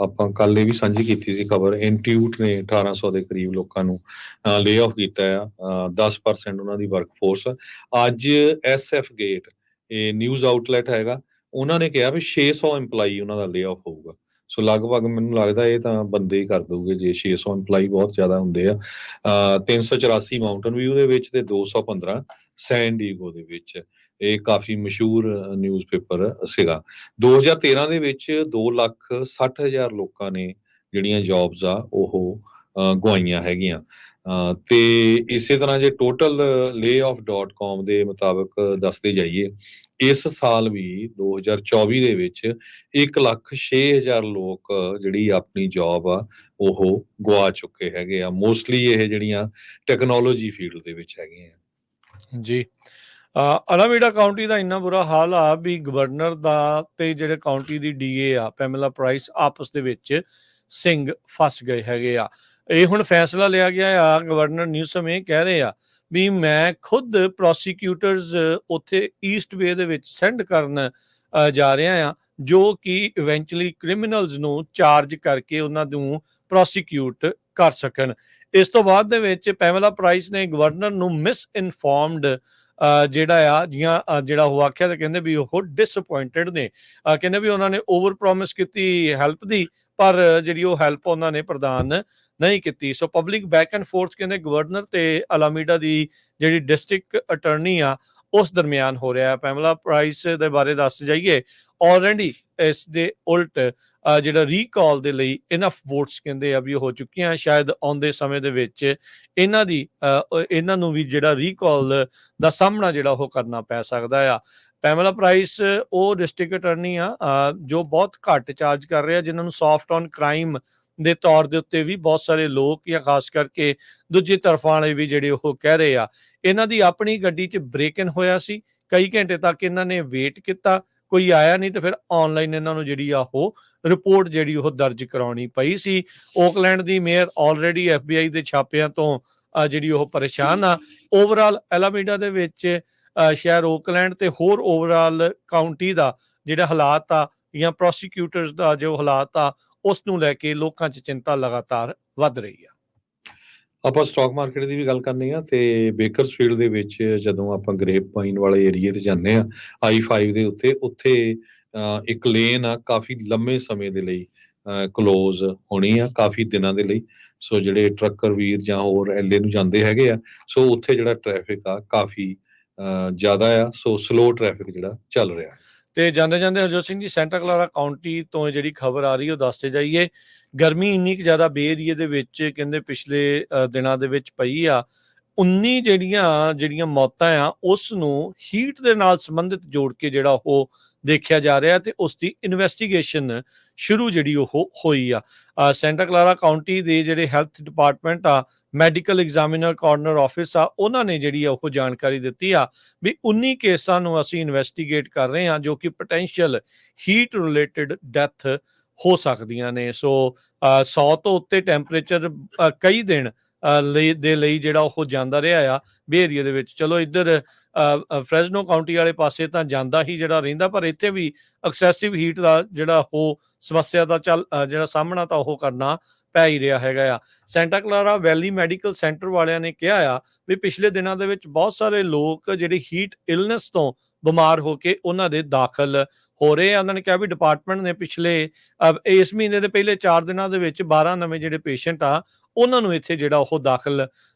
ਆਪਾਂ ਕੱਲ ਇਹ ਵੀ ਸਾਂਝੀ ਕੀਤੀ ਸੀ ਖਬਰ, ਇੰਸਟੀਟਿਊਟ ਨੇ 1800 ਦੇ ਕਰੀਬ ਲੋਕਾਂ ਨੂੰ ਲੇ ਆਫ ਕੀਤਾ ਆ, 10% ਉਹਨਾਂ ਦੀ ਵਰਕਫੋਰਸ। ਅੱਜ SF ਗੇਟ, ਇਹ ਨਿਊਜ਼ ਆਊਟਲੈਟ ਹੈਗਾ, ਉਹਨਾਂ ਨੇ ਕਿਹਾ ਵੀ 600 EMPLOYE ਉਹਨਾਂ ਦਾ ਲੇ ਆਫ ਹੋਊਗਾ। ਸੋ ਲਗਭਗ ਮੈਨੂੰ ਲੱਗਦਾ ਇਹ ਤਾਂ ਬੰਦੇ ਹੀ ਕਰ ਦਊਗੇ ਜੇ 600 EMPLOYE ਬਹੁਤ ਜ਼ਿਆਦਾ ਹੁੰਦੇ ਆ। 384 ਮਾਊਂਟਨ ਵਿਊ ਦੇ ਵਿੱਚ ਤੇ 215 ਸੈਨ ਡੀਗੋ ਦੇ ਵਿੱਚ। ਇਹ ਕਾਫੀ ਮਸ਼ਹੂਰ ਨਿਊਜ਼ਪੇਪਰ ਸੀਗਾ। 2013 ਦੇ ਵਿੱਚ 2,60,000 ਲੋਕਾਂ ਨੇ ਜਿਹੜੀਆਂ ਜੌਬਸ ਆ ਉਹ ਗਵਾਈਆਂ ਹੈਗੀਆਂ। ਤੇ ਇਸੇ ਤਰ੍ਹਾਂ ਜੇ ਟੋਟਲ layoff.com ਦੇ ਮੁਤਾਬਕ ਦੱਸਦੇ ਜਾਈਏ, ਇਸ ਸਾਲ ਵੀ 2024 ਦੇ ਵਿੱਚ 1,06,000 ਲੋਕ ਜਿਹੜੀ ਆਪਣੀ ਜੌਬ ਆ ਉਹ ਗਵਾ ਚੁੱਕੇ ਹੈਗੇ ਆ। ਮੋਸਟਲੀ ਇਹ ਜਿਹੜੀਆਂ ਟੈਕਨੋਲੋਜੀ ਫੀਲਡ ਦੇ ਵਿੱਚ ਹੈਗੀਆਂ। ਜੀ, ਅਲਾਮੀਡਾ ਕਾਊਂਟੀ ਦਾ ਇੰਨਾ ਬੁਰਾ ਹਾਲ ਆ ਵੀ ਗਵਰਨਰ ਦਾ ਤੇ ਜਿਹੜੇ ਕਾਊਂਟੀ ਦੀ DA ਆ ਪੈਮੇਲਾ ਪ੍ਰਾਈਸ ਆਪਸ ਦੇ ਵਿੱਚ ਸਿੰਘ ਫਸ ਗਏ ਹੈਗੇ ਆ। ਇਹ ਹੁਣ ਫੈਸਲਾ ਲਿਆ ਗਿਆ ਆ, ਗਵਰਨਰ ਨਿਊਸਮ ਇਹ ਕਹਿ ਰਹੇ ਆ ਵੀ ਮੈਂ ਖੁਦ ਪ੍ਰੋਸੀਕਿਊਟਰਸ ਉੱਥੇ ਈਸਟ ਵੇ ਦੇ ਵਿੱਚ ਸੈਂਡ ਕਰਨ ਜਾ ਰਿਹਾ ਆ, ਜੋ ਕਿ ਇਵੈਂਚੁਅਲੀ ਕ੍ਰਿਮੀਨਲਸ ਨੂੰ ਚਾਰਜ ਕਰਕੇ ਉਹਨਾਂ ਨੂੰ ਪ੍ਰੋਸੀਕਿਊਟ ਕਰ ਸਕਣ। ਇਸ ਤੋਂ ਬਾਅਦ ਦੇ ਵਿੱਚ ਪੈਮੇਲਾ ਪ੍ਰਾਈਸ ਨੇ ਗਵਰਨਰ ਨੂੰ ਮਿਸ ਇਨਫੋਰਮਡ ਜਿਹੜਾ ਉਹ ਆਖਿਆ, ਤੇ ਕਹਿੰਦੇ ਵੀ ਉਹ ਡਿਸਅਪੁਆਇੰਟਡ ਨੇ। ਕਹਿੰਦੇ ਵੀ ਉਹਨਾਂ ਨੇ ਓਵਰ ਪ੍ਰੋਮਿਸ ਕੀਤੀ ਹੈਲਪ ਦੀ, ਪਰ ਜਿਹੜੀ ਉਹ ਹੈਲਪ ਉਹਨਾਂ ਨੇ ਪ੍ਰਦਾਨ ਨਹੀਂ ਕੀਤੀ। So public back and fourth ਕਹਿੰਦੇ ਗਵਰਨਰ ਤੇ ਅਲਾਮੀਡਾ ਦੀ ਜਿਹੜੀ ਡਿਸਟ੍ਰਿਕਟ ਅਟਰਨੀ ਆ ਉਸ ਦਰਮਿਆਨ ਹੋ ਰਿਹਾ। ਪੈਮੇਲਾ ਪ੍ਰਾਈਸ ਦੇ ਬਾਰੇ ਦੱਸ ਜਾਈਏ, ਆਲਰੇਡੀ ਇਸ ਦੇ ਉਲਟ ਜਿਹੜਾ ਰੀਕਾਲ ਦੇ ਲਈ ਇਨਫ ਵੋਟਸ ਕਹਿੰਦੇ ਆ ਵੀ ਹੋ ਚੁੱਕੀਆਂ। ਸ਼ਾਇਦ ਆਉਂਦੇ ਸਮੇਂ ਦੇ ਵਿੱਚ ਇਹਨਾਂ ਨੂੰ ਵੀ ਜਿਹੜਾ ਰੀਕਾਲ ਦਾ ਸਾਹਮਣਾ ਜਿਹੜਾ ਉਹ ਕਰਨਾ ਪੈ ਸਕਦਾ ਆ। ਪੈਮela ਪ੍ਰਾਈਸ ਉਹ ਡਿਸਟ੍ਰਿਕਟ ਅਟਰਨੀ ਆ ਜੋ ਬਹੁਤ ਘੱਟ ਚਾਰਜ ਕਰ ਰਿਹਾ, ਜਿਨ੍ਹਾਂ ਨੂੰ ਸੌਫਟ ਔਨ ਕ੍ਰਾਈਮ ਦੇ ਤੌਰ ਦੇ ਉੱਤੇ ਵੀ ਬਹੁਤ ਸਾਰੇ ਲੋਕ ਜਾਂ ਖਾਸ ਕਰਕੇ ਦੂਜੀ ਤਰਫਾਂ ਵਾਲੇ ਵੀ ਜਿਹੜੇ ਉਹ ਕਹਿ ਰਹੇ ਆ। ਇਹਨਾਂ ਦੀ ਆਪਣੀ ਗੱਡੀ 'ਚ ਬ੍ਰੇਕ ਇਨ ਹੋਇਆ ਸੀ, ਕਈ ਘੰਟੇ ਤੱਕ ਇਹਨਾਂ ਨੇ ਵੇਟ ਕੀਤਾ, ਕੋਈ ਆਇਆ ਨਹੀਂ, ਤੇ ਫਿਰ ਆਨਲਾਈਨ ਇਹਨਾਂ ਨੂੰ ਜਿਹੜੀ ਆ ਉਹ ਰਿਪੋਰਟ ਜਿਹੜੀ ਉਹ ਦਰਜ ਕਰਾਉਣੀ ਪਈ ਸੀ। ਓਕਲੈਂਡ ਦੀ ਮੇਅਰ ਆਲਰੇਡੀ FBI ਦੇ ਛਾਪਿਆਂ ਤੋਂ ਜਿਹੜੀ ਉਹ ਪਰੇਸ਼ਾਨ ਆ। ਓਵਰਆਲ ਐਲਾਮੀਡਾ ਦੇ ਵਿੱਚ ਸ਼ਹਿਰ ਓਕਲੈਂਡ ਤੇ ਹੋਰ ਓਵਰਆਲ ਕਾਊਂਟੀ ਦਾ ਜਿਹੜਾ ਹਾਲਾਤ ਆ ਜਾਂ ਪ੍ਰੋਸੀਕਿਊਟਰਸ ਦਾ ਜੋ ਹਾਲਾਤ ਆ ਉਸ ਨੂੰ ਲੈ ਕੇ ਲੋਕਾਂ 'ਚ ਚਿੰਤਾ ਲਗਾਤਾਰ ਵੱਧ ਰਹੀ ਆ। ਆਪਾਂ ਸਟਾਕ ਮਾਰਕੀਟ ਦੀ ਵੀ ਗੱਲ ਕਰਨੀ ਆ ਤੇ ਬੇਕਰਸਫੀਲਡ ਦੇ ਵਿੱਚ ਜਦੋਂ ਆਪਾਂ ਗ੍ਰੇਪ ਵਾਈਨ ਵਾਲੇ ਏਰੀਏ ਤੇ ਜਾਂਦੇ ਆ I-5 ਦੇ ਉੱਥੇ ਇੱਕ ਲੇਨ ਆ ਕਾਫੀ ਲੰਮੇ ਸਮੇਂ ਦੇ ਲਈ ਕਲੋਜ਼ ਹੋਣੀ ਆ, ਕਾਫੀ ਦਿਨਾਂ ਦੇ ਲਈ। ਸੋ ਜਿਹੜੇ ਟਰੱਕਰ ਵੀਰ ਜਾਂ ਹੋਰ LA ਨੂੰ ਜਾਂਦੇ ਹੈਗੇ ਆ, ਸੋ ਉੱਥੇ ਜਿਹੜਾ ਟ੍ਰੈਫਿਕ ਆ ਕਾਫੀ ਜ਼ਿਆਦਾ ਆ। ਸੋ ਸਲੋ ਟ੍ਰੈਫਿਕ ਜਿਹੜਾ ਚੱਲ ਰਿਹਾ। ਤੇ ਜਾਂਦੇ ਜਾਂਦੇ ਹਰਜੋਤ ਸਿੰਘ ਜੀ, ਸੈਂਟਾ ਕਲਾਰਾ ਕਾਊਂਟੀ ਤੋਂ ਜਿਹੜੀ ਖਬਰ ਆ ਰਹੀ ਉਹ ਦੱਸਦੇ ਜਾਈਏ। ਗਰਮੀ ਇੰਨੀ ਕੁ ਜ਼ਿਆਦਾ ਬੇ ਏਰੀਏ ਦੇ ਵਿੱਚ ਕਹਿੰਦੇ ਪਿਛਲੇ ਦਿਨਾਂ ਦੇ ਵਿੱਚ ਪਈ ਆ। 19 ਜਿਹੜੀਆਂ ਮੌਤਾਂ ਆ ਉਸ ਨੂੰ ਹੀਟ ਦੇ ਨਾਲ ਸੰਬੰਧਿਤ ਜੋੜ ਕੇ ਜਿਹੜਾ ਉਹ ਦੇਖਿਆ ਜਾ ਰਿਹਾ ਤੇ ਉਸ ਦੀ ਇਨਵੈਸਟੀਗੇਸ਼ਨ ਸ਼ੁਰੂ ਜਿਹੜੀ ਉਹ ਹੋਈ ਆ। ਸੈਂਟਾ ਕਲਾਰਾ ਕਾਊਂਟੀ ਦੇ ਜਿਹੜੇ ਹੈਲਥ ਡਿਪਾਰਟਮੈਂਟ ਆ, ਮੈਡੀਕਲ ਐਗਜ਼ਾਮੀਨਰ ਕਾਰਨਰ ਆਫਿਸ ਆ, ਉਹਨਾਂ ਨੇ ਜਿਹੜੀ ਆ ਉਹ ਜਾਣਕਾਰੀ ਦਿੱਤੀ ਆ ਵੀ 19 ਕੇਸਾਂ ਨੂੰ ਅਸੀਂ ਇਨਵੈਸਟੀਗੇਟ ਕਰ ਰਹੇ ਹਾਂ ਜੋ ਕਿ ਪੋਟੈਂਸ਼ੀਅਲ ਹੀਟ ਰਿਲੇਟਡ ਡੈਥ ਹੋ ਸਕਦੀਆਂ ਨੇ। ਸੋ 100 ਤੋਂ ਉੱਤੇ ਟੈਂਪਰੇਚਰ ਕਈ ਦਿਨ ਦੇ ਲਈ ਜਿਹੜਾ ਉਹ ਜਾਂਦਾ ਰਿਹਾ ਆ ਬੇ ਏਰੀਏ ਦੇ ਵਿੱਚ। ਚਲੋ ਇੱਧਰ ਫਰੈਜ਼ਨੋ ਕਾਊਂਟੀ ਵਾਲੇ ਪਾਸੇ ਤਾਂ ਜਾਂਦਾ ਹੀ ਜਿਹੜਾ ਰਹਿੰਦਾ, ਪਰ ਇੱਥੇ ਵੀ ਐਕਸੈਸਿਵ ਹੀਟ ਦਾ ਜਿਹੜਾ ਉਹ ਸਮੱਸਿਆ ਦਾ ਜਿਹੜਾ ਸਾਹਮਣਾ ਤਾਂ ਉਹ ਕਰਨਾ ਪੈ ਹੀ ਰਿਹਾ ਹੈਗਾ ਆ। ਸੈਂਟਾ ਕਲਾਰਾ ਵੈਲੀ ਮੈਡੀਕਲ ਸੈਂਟਰ ਵਾਲਿਆਂ ਨੇ ਕਿਹਾ ਆ ਵੀ ਪਿਛਲੇ ਦਿਨਾਂ ਦੇ ਵਿੱਚ ਬਹੁਤ ਸਾਰੇ ਲੋਕ ਜਿਹੜੇ ਹੀਟ ਇਲਨੈਸ ਤੋਂ ਬਿਮਾਰ ਹੋ ਕੇ ਉਹਨਾਂ ਦੇ ਦਾਖਲ ਹੋ ਰਹੇ ਆ। ਉਹਨਾਂ ਨੇ ਕਿਹਾ ਵੀ ਡਿਪਾਰਟਮੈਂਟ ਨੇ ਪਿਛਲੇ ਇਸ ਮਹੀਨੇ ਦੇ ਪਹਿਲੇ 4 ਦਿਨਾਂ ਦੇ ਵਿੱਚ 12 ਨਵੇਂ ਜਿਹੜੇ ਪੇਸ਼ੈਂਟ ਆ ਉਹਨਾਂ ਨੂੰ ਇੱਥੇ ਜਿਹੜਾ ਉਹ ਦਾਖਲ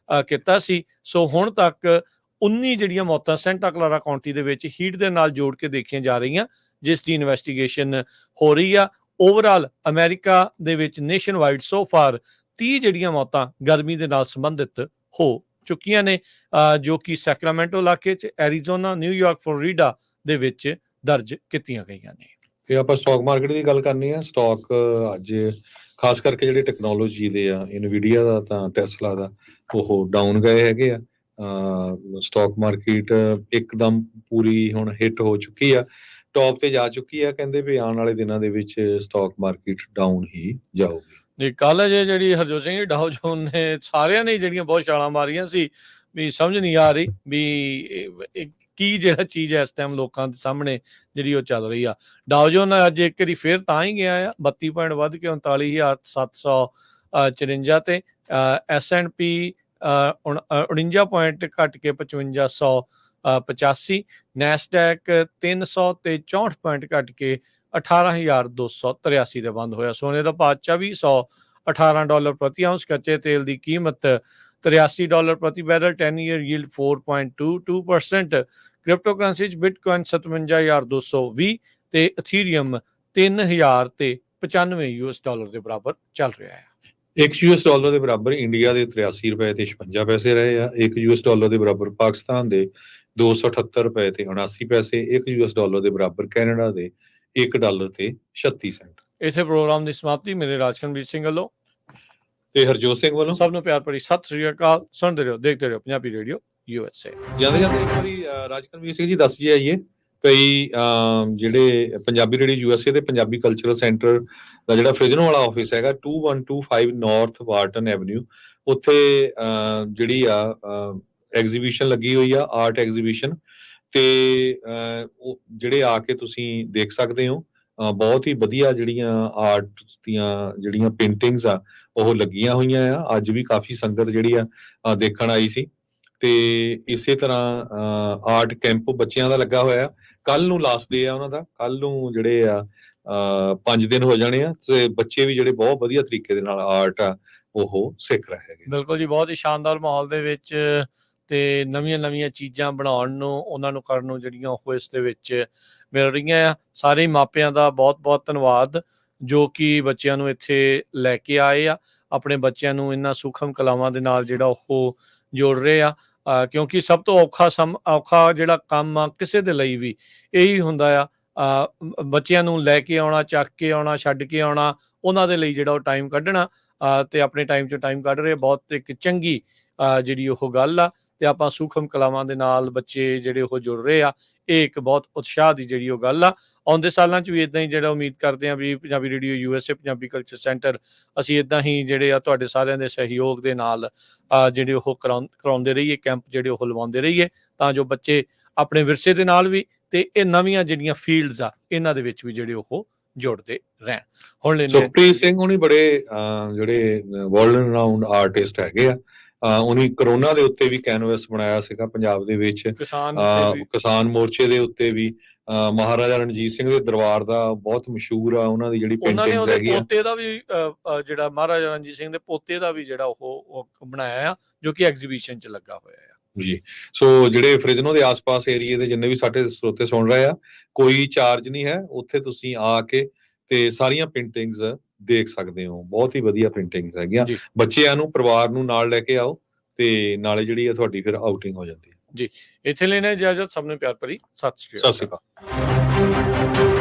ਕੀਤਾ ਸੀ। ਸੋ ਹੁਣ ਤੱਕ 19 ਜਿਹੜੀਆਂ ਮੌਤਾਂ ਸੈਂਟਾ ਕਲਾਰਾ ਕਾਊਂਟੀ ਦੇ ਵਿੱਚ ਹੀਟ ਦੇ ਨਾਲ ਜੋੜ ਕੇ ਦੇਖੀਆਂ ਜਾ ਰਹੀਆਂ, ਜਿਸ ਦੀ ਇਨਵੈਸਟੀਗੇਸ਼ਨ ਹੋ ਰਹੀ ਆ। ਓਵਰਆਲ ਅਮਰੀਕਾ ਦੇ ਵਿੱਚ ਨੇਸ਼ਨ ਵਾਈਡ ਸੋ ਫਾਰ 30 ਜਿਹੜੀਆਂ ਮੌਤਾਂ ਗਰਮੀ ਦੇ ਨਾਲ ਸੰਬੰਧਿਤ ਹੋ ਚੁੱਕੀਆਂ ਨੇ, ਜੋ ਕਿ ਸੈਕਰਾਮੈਂਟੋ ਇਲਾਕੇ 'ਚ, ਐਰੀਜ਼ੋਨਾ, ਨਿਊਯਾਰਕ, ਫਲੋਰੀਡਾ ਦੇ ਵਿੱਚ ਦਰਜ ਕੀਤੀਆਂ ਗਈਆਂ ਨੇ। ਤੇ ਆਪਾਂ ਸਟਾਕ ਮਾਰਕੀਟ ਦੀ ਗੱਲ ਕਰਨੀ ਆ। ਸਟਾਕ ਅੱਜ ਖਾਸ ਕਰਕੇ ਜਿਹੜੇ ਟੈਕਨੋਲੋਜੀ ਦੇ ਆ, ਇਨਵੀਡੀਆ ਦਾ ਤਾਂ ਟੈਸਲਾ ਦਾ, ਉਹ ਡਾਊਨ ਗਏ ਹੈਗੇ ਆ। ਸਟਾਕ ਮਾਰਕੀਟ ਇੱਕਦਮ ਪੂਰੀ ਹੁਣ ਹਿੱਟ ਹੋ ਚੁੱਕੀ ਆ, ਟੌਪ ਤੇ ਜਾ ਚੁੱਕੀ ਆ। ਕਹਿੰਦੇ ਵੀ ਆਉਣ ਵਾਲੇ ਦਿਨਾਂ ਦੇ ਵਿੱਚ ਸਟਾਕ ਮਾਰਕੀਟ ਡਾਊਨ ਹੀ ਜਾਊਗੀ। ਜੀ ਕੱਲ ਜਿਹੜੀ ਹਰਜੋਤ ਸਿੰਘ ਡਾਓ ਜੋਨ ਨੇ ਸਾਰਿਆਂ ਨੇ ਜਿਹੜੀਆਂ ਬਹੁਤ ਛਾਲਾਂ ਮਾਰੀਆਂ ਸੀ ਵੀ ਸਮਝ ਨਹੀਂ ਆ ਰਹੀ ਵੀ ਕੀ ਜਿਹੜਾ ਚੀਜ਼ ਇਸ ਟਾਈਮ ਲੋਕਾਂ ਦੇ ਸਾਹਮਣੇ ਜਿਹੜੀ ਉਹ ਚੱਲ ਰਹੀ ਆ। ਡਾਓ ਜੋਨ ਅੱਜ ਇੱਕ ਵਾਰੀ ਫੇਰ ਤਾਂ ਹੀ ਗਿਆ ਆ 32 ਪੁਆਇੰਟ ਵੱਧ ਕੇ 39,754 ਤੇ। S&P 49 ਪੁਆਇੰਟ ਘਟ ਕੇ 5585। ਨੈਸਡੈਕ 300 ਤੇ 64 ਪੁਆਇੰਟ ਘਟ ਕੇ 18,283 ਤੇ ਬੰਦ ਹੋਇਆ। ਸੋਨੇ ਦਾ ਭਾਅ $2,418 ਪ੍ਰਤੀ ਆਉਂਸ। ਕੱਚੇ ਤੇਲ ਦੀ ਕੀਮਤ $83 ਪ੍ਰਤੀ barrel. 10 year yield 4.22%। Crypto currency 'ਚ ਬਿਟਕੋਇਨ 57,220 ਤੇ ਇਥੀਰੀਅਮ 3,000 ਤੇ $95 ਦੇ ਬਰਾਬਰ ਚੱਲ ਰਿਹਾ ਹੈ। $1 ਦੇ ਬਰਾਬਰ ਇੰਡੀਆ ਦੇ $83 ਤੇ 56 ਪੈਸੇ ਰਹੇ ਆ। $1 ਦੇ ਬਰਾਬਰ ਪਾਕਿਸਤਾਨ ਦੇ $278 ਤੇ 79 ਪੈਸੇ। $1 ਦੇ ਬਰਾਬਰ ਕੈਨੇਡਾ ਦੇ $1 ਤੇ 36 ਸੈਂਟ। ਇਸੇ ਪ੍ਰੋਗਰਾਮ ਦੀ ਸਮਾਪਤੀ ਮੇਰੇ ਰਾਜਕਨਵੀਰ ਸਿੰਘ ਵੱਲੋਂ ਤੇ ਹਰਜੋਤ ਸਿੰਘ ਵੱਲੋਂ ਸਭ ਨੂੰ ਪਿਆਰ ਭਰੀ ਸਤਿ ਸ੍ਰੀ ਅਕਾਲ। ਸੁਣਦੇ ਰਹੋ, ਦੇਖਦੇ ਰਹੋ ਪੰਜਾਬੀ ਰੇਡੀਓ USA। ਜਾਂਦੇ ਜਾਂਦੇ ਇੱਕ ਵਾਰੀ ਰਾਜਕਨਵੀਰ ਸਿੰਘ ਜੀ ਦੱਸ ਜੀ ਆਈਏ, ਕਈ ਜਿਹੜੇ ਪੰਜਾਬੀ ਰੇਡੀਓ USA ਤੇ ਪੰਜਾਬੀ ਕਲਚਰਲ ਸੈਂਟਰ ਦਾ ਜਿਹੜਾ ਫ੍ਰਿਜਨੋ ਵਾਲਾ ਆਫਿਸ ਹੈਗਾ 2125 ਨਾਰਥ ਵਾਰਟਨ ਐਵਨਿਊ, ਉੱਥੇ ਜਿਹੜੀ ਆ ਐਗਜ਼ੀਬਿਸ਼ਨ ਲੱਗੀ ਹੋਈ ਆ, ਆਰਟ ਐਗਜ਼ੀਬਿਸ਼ਨ। ਤੇ ਉਹ ਜਿਹੜੇ ਆ ਕੇ ਤੁਸੀਂ ਦੇਖ ਸਕਦੇ ਹੋ। ਬਹੁਤ ਹੀ ਵਧੀਆ ਜਿਹੜੀਆਂ ਆਰਟ ਦੀਆਂ ਜਿਹੜੀਆਂ ਪੇਂਟਿੰਗਸ ਆ ਉਹ ਲੱਗੀਆਂ ਹੋਈਆਂ ਆ। ਅੱਜ ਵੀ ਕਾਫੀ ਸੰਗਤ ਜਿਹੜੀ ਆ ਦੇਖਣ ਆਈ ਸੀ। ਤੇ ਇਸੇ ਤਰ੍ਹਾਂ ਆਰਟ ਕੈਂਪ ਬੱਚਿਆਂ ਦਾ ਲੱਗਾ ਹੋਇਆ। ਕੱਲ ਨੂੰ ਲਾਸਟ ਡੇ ਆ ਉਹਨਾਂ ਦਾ। ਕੱਲ ਨੂੰ ਜਿਹੜੇ ਆ 5 ਦਿਨ ਹੋ ਜਾਣੇ ਆ ਤੇ ਬੱਚੇ ਵੀ ਜਿਹੜੇ ਬਹੁਤ ਵਧੀਆ ਤਰੀਕੇ ਦੇ ਨਾਲ ਆਰਟ ਆ ਉਹ ਸਿੱਖ ਰਹੇ ਹੈਗੇ। ਬਿਲਕੁਲ ਜੀ, ਬਹੁਤ ਹੀ ਸ਼ਾਨਦਾਰ ਮਾਹੌਲ ਦੇ ਵਿੱਚ ਤੇ ਨਵੀਆਂ ਚੀਜ਼ਾਂ ਬਣਾਉਣ ਨੂੰ, ਉਹਨਾਂ ਨੂੰ ਕਰਨ ਨੂੰ ਜਿਹੜੀਆਂ ਉਹ ਇਸ ਦੇ ਵਿੱਚ ਮਿਲ ਰਹੀਆਂ ਆ। ਸਾਰੇ ਮਾਪਿਆਂ ਦਾ ਬਹੁਤ ਧੰਨਵਾਦ ਜੋ ਕਿ ਬੱਚਿਆਂ ਨੂੰ ਇੱਥੇ ਲੈ ਕੇ ਆਏ ਆ, ਆਪਣੇ ਬੱਚਿਆਂ ਨੂੰ ਇਹਨਾਂ ਸੂਖਮ ਕਲਾਵਾਂ ਦੇ ਨਾਲ ਜਿਹੜਾ ਉਹ ਜੋੜ ਰਹੇ ਆ। ਕਿਉਂਕਿ ਸਭ ਤੋਂ ਔਖਾ ਜਿਹੜਾ ਕੰਮ ਆ ਕਿਸੇ ਦੇ ਲਈ ਵੀ ਇਹੀ ਹੁੰਦਾ ਆ, ਬੱਚਿਆਂ ਨੂੰ ਲੈ ਕੇ ਆਉਣਾ, ਚੱਕ ਕੇ ਆਉਣਾ, ਛੱਡ ਕੇ ਆਉਣਾ, ਉਹਨਾਂ ਦੇ ਲਈ ਜਿਹੜਾ ਉਹ ਟਾਈਮ ਕੱਢਣਾ, ਤੇ ਆਪਣੇ ਟਾਈਮ 'ਚ ਟਾਈਮ ਕੱਢ ਰਹੇ, ਬਹੁਤ ਇੱਕ ਚੰਗੀ ਜਿਹੜੀ ਉਹ ਗੱਲ ਆ। ਤੇ ਆਪਾਂ ਸੂਖਮ ਕਲਾਵਾਂ ਦੇ ਨਾਲ ਬੱਚੇ ਜਿਹੜੇ ਉਹ ਜੁੜ ਰਹੇ ਆ, ਇਹ ਇੱਕ ਬਹੁਤ ਉਤਸ਼ਾਹ ਦੀ ਜਿਹੜੀ ਉਹ ਗੱਲ ਆ। ਆਉਂਦੇ ਸਾਲਾਂ 'ਚ ਵੀ ਇੱਦਾਂ ਹੀ ਜਿਹੜਾ ਉਮੀਦ ਕਰਦੇ ਹਾਂ ਵੀ Punjabi radio USA Punjabi culture centre ਅਸੀਂ ਇੱਦਾਂ ਹੀ ਜਿਹੜੇ ਆ ਤੁਹਾਡੇ ਸਾਰਿਆਂ ਦੇ ਸਹਿਯੋਗ ਦੇ ਨਾਲ ਜਿਹੜੇ ਉਹ ਕਰਾਉਂਦੇ ਰਹੀਏ, ਕੈਂਪ ਜਿਹੜੇ ਉਹ ਲਵਾਉਂਦੇ ਰਹੀਏ, ਤਾਂ ਜੋ ਬੱਚੇ ਆਪਣੇ ਵਿਰਸੇ ਦੇ ਨਾਲ ਵੀ ਤੇ ਇਹ ਨਵੀਆਂ ਜਿਹੜੀਆਂ ਫੀਲਡਸ ਆ ਇਹਨਾਂ ਦੇ ਵਿੱਚ ਵੀ ਜਿਹੜੇ ਉਹ ਜੁੜਦੇ ਰਹਿਣ। ਹੁਣ ਲੈਂਦੇ ਸੁਖਪ੍ਰੀਤ ਸਿੰਘ ਹੁਣੀ ਬੜੇ ਜਿਹੜੇ ਵਰਲਡ ਰਿਨਾਊਂਡ ਆਰਟਿਸਟ ਹੈਗੇ ਆ, ਉਹਨੇ ਕਰੋਨਾ ਦੇ ਉੱਤੇ ਵੀ ਕੈਨਵਸ ਬਣਾਇਆ ਸੀਗਾ ਪੰਜਾਬ ਦੇ ਵਿੱਚ, ਕਿਸਾਨ ਮੋਰਚੇ ਦੇ ਉੱਤੇ ਵੀ, ਮਹਾਰਾਜਾ ਰਣਜੀਤ ਸਿੰਘ ਦੇ ਦਰਬਾਰ ਦਾ ਬਹੁਤ ਮਸ਼ਹੂਰ ਆ ਉਹਨਾਂ ਦੀ ਜਿਹੜੀ ਪੇਂਟਿੰਗਸ ਹੈਗੀ ਆ। ਪੋਤੇ ਦਾ ਵੀ ਜਿਹੜਾ ਮਹਾਰਾਜਾ ਰਣਜੀਤ ਸਿੰਘ ਦੇ ਪੋਤੇ ਦਾ ਵੀ ਜਿਹੜਾ ਉਹ ਬਣਾਇਆ ਆ, ਜੋ ਕਿ ਐਗਜ਼ੀਬਿਸ਼ਨ 'ਚ ਲੱਗਾ ਹੋਇਆ ਆ ਜੀ। ਸੋ ਜਿਹੜੇ ਫ੍ਰਿਜਨੋ ਦੇ ਆਸ-ਪਾਸ ਏਰੀਏ ਦੇ ਜਿੰਨੇ ਵੀ ਸਾਡੇ ਸਰੋਤੇ ਸੁਣ ਰਹੇ ਆ, ਕੋਈ ਚਾਰਜ ਨਹੀਂ ਹੈ, ਉੱਥੇ ਤੁਸੀਂ ਆ ਕੇ ਤੇ ਸਾਰੀਆਂ ਪੇਂਟਿੰਗਸ ਦੇਖ ਸਕਦੇ ਹੋ। ਬਹੁਤ ਹੀ ਵਧੀਆ ਪੇਂਟਿੰਗਸ ਹੈਗੀਆਂ। ਬੱਚਿਆਂ ਨੂੰ, ਪਰਿਵਾਰ ਨੂੰ ਨਾਲ ਲੈ ਕੇ ਆਓ ਤੇ ਨਾਲੇ ਜਿਹੜੀ ਆ ਤੁਹਾਡੀ ਫਿਰ ਆਊਟਿੰਗ ਹੋ ਜਾਂਦੀ ਹੈ। ਜੀ, ਇੱਥੇ ਲੈਣਾ ਇਜਾਜ਼ਤ। ਸਭ ਨੂੰ ਪਿਆਰ ਭਰੀ ਸਤਿ ਸ਼੍ਰੀ ਅਕਾਲ।